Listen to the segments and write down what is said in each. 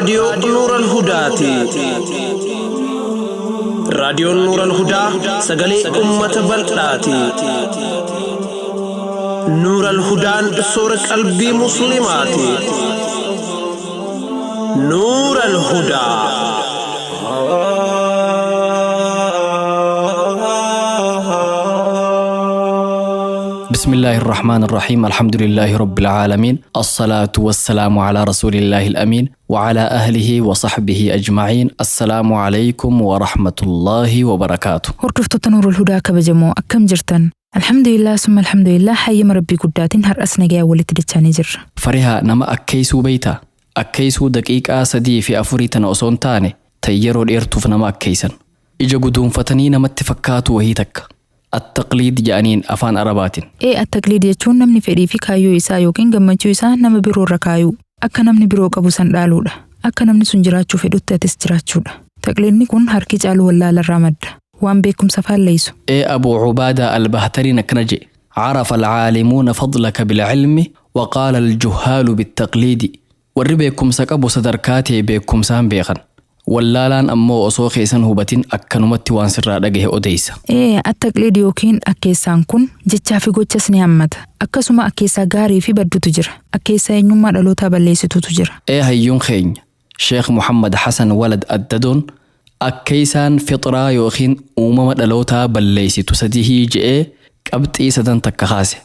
راديو نور الهدى راديو نور الهدى سقلي أمة بلقاتي نور الهدى سورة قلبي مسلماتي نور الهدى بسم الله الرحمن الرحيم الحمد لله رب العالمين الصلاة والسلام على رسول الله الأمين وعلى أهله وصحبه أجمعين السلام عليكم ورحمة الله وبركاته. هردفتو نور الهدى كبجمو أكم جرتن الحمد لله ثم الحمد لله حيما ربي قداتين هر أسنجا ولتدتشاني جر فرها نما أكيسو بيتا أكيسو دقيقة سدي في أفريتن أصون تاني تيرو الإرتوف نما أكيسن إجا قدوم فتنين نما اتفكاتو وهي تك التقليد جانين أفان أربات التقليد يجون نمني فدي في كايو إسا يوكين غمچو إسا نما برو ركايو akka namni biroo qabu san dhaaluudha akka namni sun jiraachuu fedhutti jiraachuudha taqliidni kun harki caalu wallaalarraa madda waan beekumsa faalleessu أبو عبادة البهتري نكنجي عرف العالمون فضلك بالعلم وقال الجهال بالتقليد والربيكم سكبو صدركاتي بيكم سان بيخن wallaalaan ammoo osoo keessan hubatin akkanumatti waan sirraa dhagahe odeysa. Attaqliid yookiin akkeessaan kun jechaa fi gochas ni hammata. Akkasuma akkeessaa gaarii fi badduutu jira. Akkeessaa eenyummaa dhalootaa balleessituutu jira. Hayyuun keenya Sheekh Muhammad Hassan Walad Addadoon akkeessaan fixraa yookiin uumama dhalootaa balleessitu sadii je'ee qabxii sadan takka kaase.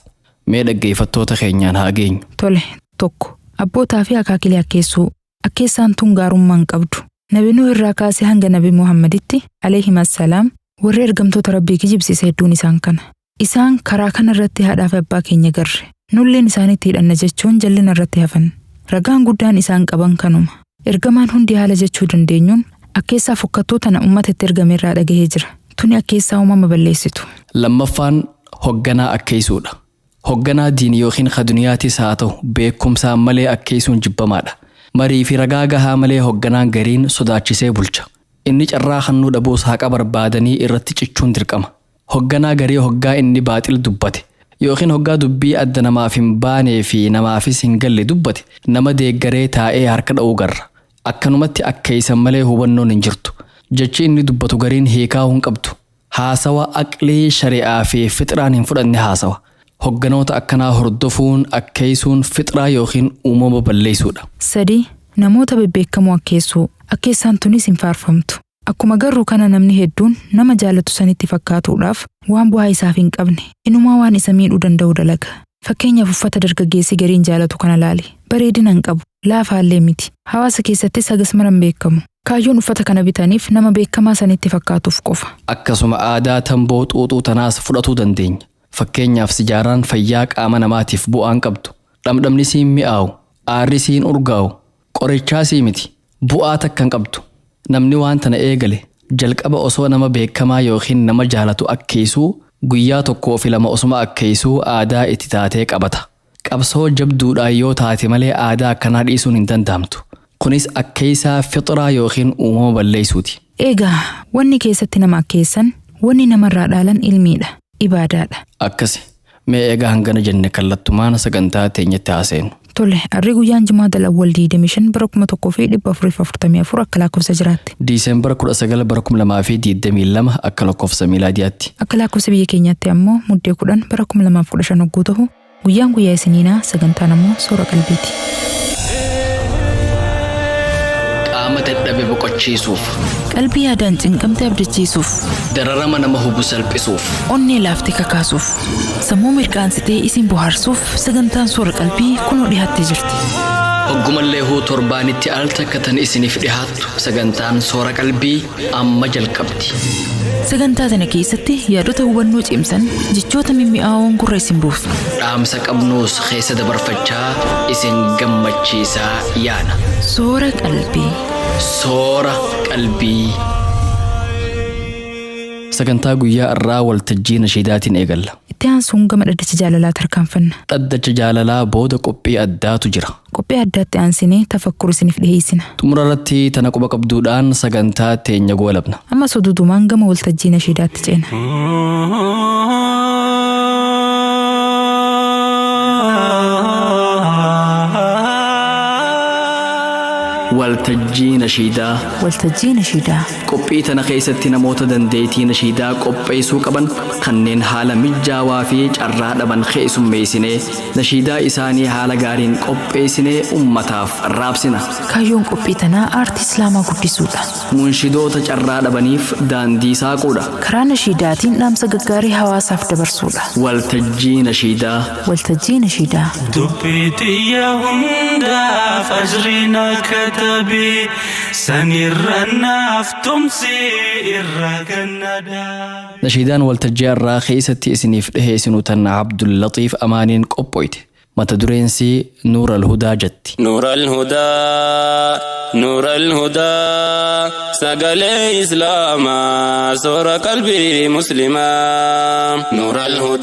Mee dhaggeeffattoota keenyaan haa geenyu. Tole, tokko abbootaa fi akaakilee akkeessuu. Akkeessaan tun gaarummaan qabdu. Nabi Nuh irraa kaasee hanga Nabi Muhammaditti alayhi assalaam warri ergamtoota Rabbii kijibsiise hedduun isaan kana. Isaan karaa kana irratti haadhaa fi abbaa keenya garre. Nulleen isaanitti hidhanna jechuun jallina irratti hafan. Ragaan guddaan isaan qaban kanuma. Ergamaan hundi haala jechuu dandeenyuun akkeessaa fokkattuu tana uummatatti ergame irraa dhagahee jira. Tuni akkeessaa uumama balleessitu. Lammaffaan hogganaa akkeessuudha. Hogganaa diinii yookiin kaduniyaatis haa ta'u beekumsaan malee akkeessuun jibbamaadha. Marii fi ragaa gahaa malee hogganaan gariin sodaachisee bulcha. Inni carraa hannuu dhabuus haqa barbaadanii irratti cichuun dirqama. Hogganaa garii hoggaa inni baaxil dubbate yookiin hoggaa dubbii adda namaaf hin baanee fi namaafis hin galle dubbate nama deeggaree taa'ee harka dha'uu garra. Akkanumatti akkeessan malee hubannoon hin jirtu. Jechi inni dubbatu gariin hiikaa hin qabdu. Haasawa aqlii shari'aa fi fixraan hin fudhanne haasawa. Hogganoota akkanaa hordofuun akkeessuun fixraa yookiin uumama balleessuudha. 3. Namoota bebbeekamoo akkeessuu. Akkeessaan tunis hin faarfamtu. Akkuma garuu kana namni hedduun nama jaalatu sanitti fakkaatuudhaaf waan bu'aa isaaf hin qabne inumaa waan isa miidhuu danda'u dalaga. Fakkeenyaaf uffata dargaggeessi gariin jaalatu kana laali. Bareedina hin qabu. Laafaallee miti. Hawaasa keessattis hagas maran beekamu. Kaayyoon uffata kana bitaniif nama beekamaa sanitti fakkaatuuf qofa. Akkasuma aadaa tamboo xuuxuu tanaas fudhatuu dandeenya. Fakkeenyaaf sijaaraan fayyaa qaama namaatiif bu'aan qabdu. Dhamdhamni siin mi'aawu, aarri siin urgaa'u, qorichaa sii miti. Bu'aa takka hin qabdu. Namni waan tana eegale jalqaba osoo nama beekamaa yookiin nama jaalatu akkeessuu guyyaa tokkoo fi lama osuma akkeessuu aadaa itti taatee qabata. Qabsoo jabduudhaan yoo taate malee aadaa akkanaa dhiisuun hin danda'amtu. Kunis akkeessaa fixraa yookiin uumama balleessuuti. Egaa wanni keessatti nama akkeessan wanni namarraa dhaalan ilmiidha. Ibaadaadha. Akkasi mee egaa hangana jenne kallattumaan sagantaa teenyatti haaseenu. Tole harri guyyaan Jimaata Awwal 25 bara 1444 akka lakkoofsa jiraatti. Diiseembara 19 bara 2022 akka lakkoofsa miilaadiyaatti. Akka lakkoofsa biyya keenyaatti ammoo muddee 10 bara 2015 hogguu ta'u guyyaan guyyaa isiniinaa sagantaan ammoo soora qalbiiti. Qaama dadhabe boqochiisuuf. Qalbii yaadaan cinqamte abdachiisuuf. Dararama nama hubu salphisuuf. Onnee laaftee kakaasuuf. Sammuu mirqaansitee isin bohaarsuuf sagantaan soora qalbii kunoo dhiyaattee jirti. Hoggumallee huu torbaanitti al takkatan isiniif dhihaattu sagantaan soora qalbii amma jalqabdi. Sagantaa tana keessatti yaadota hubannoo cimsan jechoota mimmi'aawoon gurra isin buufna. Dhaamsa qabnuus keessa dabarfachaa isin gammachiisaa yaana. Soora qalbii. Soora qalbii. Sagantaa guyyaa irraa waltajjii nashiidaatiin eegalla. Itti aansuun gama dhaddacha jaalalaa tarkaanfanna. Dhaddacha jaalalaa booda qophii addaatu jira. Qophii addaatti aansinee tafakkur isiniif dhiheessina. Xumura irratti tana quba qabduudhaan sagantaa teenya goolabna. Amma soduudumaan gama waltajjii nashiidaatti ceena. waltajjii nashiidaa waltajjii nashiidaa qophii tana keessatti namoota dandeettii nashiidaa qopheessuu qaban kanneen haala mijaawaa fi carraa dhaban keessummeessinee nashiidaa isaanii haala gaariin qopheessinee ummataaf raabsina. kaayyoon qophii tanaa aartii islaamaa guddisuudha. munshidoota carraa dhabaniif daandii saaquudha. karaa nashiidaatiin dhaamsa gaggaarii hawaasaaf dabarsuudha. waltajjii nashiidaa waltajjii nashiidaa dubbiitii hundaaf ajriina katabii sanirrannaaf tumsi irra gannadaa. nashiidaan waltajjii irraa keessatti isiniif dhiheessinu tan Abdullatiif Amaaniin qophoyte mata dureensi Nuura Alhudaa jetti. Nuura Alhudaa sagalee islaamaa soora qalbii muslimaa. Nuura Alhudaa.